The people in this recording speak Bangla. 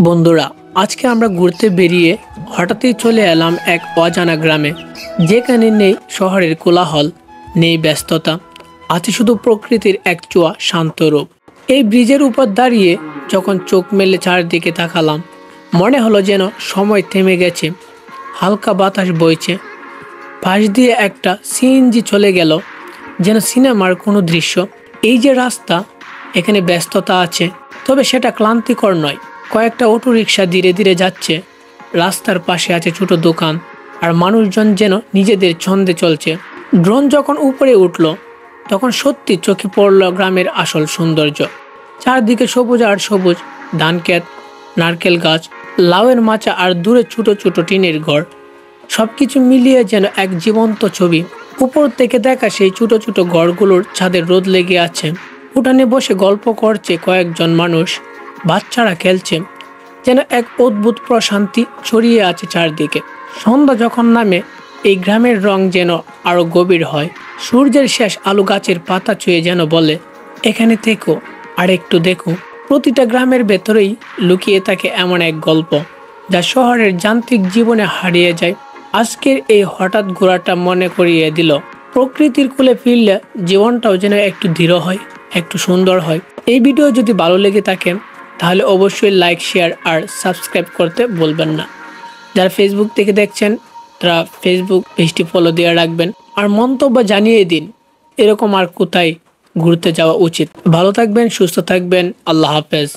বন্ধুরা, আজকে আমরা ঘুরতে বেরিয়ে হঠাৎই চলে এলাম এক অজানা গ্রামে, যেখানে নেই শহরের কোলাহল, নেই ব্যস্ততা, আছে শুধু প্রকৃতির এক চোয়া শান্ত রূপ। এই ব্রিজের উপর দাঁড়িয়ে যখন চোখ মেলে চারদিকে তাকালাম, মনে হলো যেন সময় থেমে গেছে। হালকা বাতাস বইছে, পাশ দিয়ে একটা সিএনজি চলে গেল, যেন সিনেমার কোনো দৃশ্য। এই যে রাস্তা, এখানে ব্যস্ততা আছে, তবে সেটা ক্লান্তিকর নয়। কয়েকটা অটো রিক্সা ধীরে ধীরে যাচ্ছে, রাস্তার পাশে আছে ছোট দোকান, আর মানুষজন যেন নিজেদের ছন্দে চলছে। ড্রোন যখন উপরে উঠল, তখন সত্যি চোখে পড়ল গ্রামের আসল সৌন্দর্য। চারদিকে সবুজ আর সবুজ, ধান ক্ষেত, নারকেল গাছ, লাউয়ের মাচা আর দূরে ছোট ছোট টিনের ঘর, সবকিছু মিলিয়ে যেন এক জীবন্ত ছবি। উপর থেকে দেখা সেই ছোট ছোট ঘরগুলোর ছাদে রোদ লেগে আছে, উঠানে বসে গল্প করছে কয়েকজন মানুষ, বাচ্চারা খেলছে, যেন এক অদ্ভুত প্রশান্তি ছড়িয়ে আছে চারদিকে। সন্ধ্যা যখন নামে, এই গ্রামের রং যেন আরো গভীর হয়। সূর্যের শেষ আলো গাছের পাতা ছুঁয়ে যেন বলে, এখানে থেকো আর একটু দেখো। প্রতিটা গ্রামের ভেতরেই লুকিয়ে থাকে এমন এক গল্প, যা শহরের যান্ত্রিক জীবনে হারিয়ে যায়। আজকের এই হঠাৎ ঘোরাটা মনে করিয়ে দিল, প্রকৃতির কোলে ফিরলে জীবনটাও যেন একটু ধীর হয়, একটু সুন্দর হয়। এই ভিডিও যদি ভালো লেগে থাকে, তাহলে অবশ্যই লাইক, শেয়ার আর সাবস্ক্রাইব করতে ভুলবেন না। যারা ফেসবুক থেকে দেখছেন, তারা ফেসবুক পেজটি ফলো দিয়ে রাখবেন, আর মন্তব্য জানিয়ে দিন এরকম আর কোথায় ঘুরতে যাওয়া উচিত। ভালো থাকবেন, সুস্থ থাকবেন, আল্লাহ হাফেজ।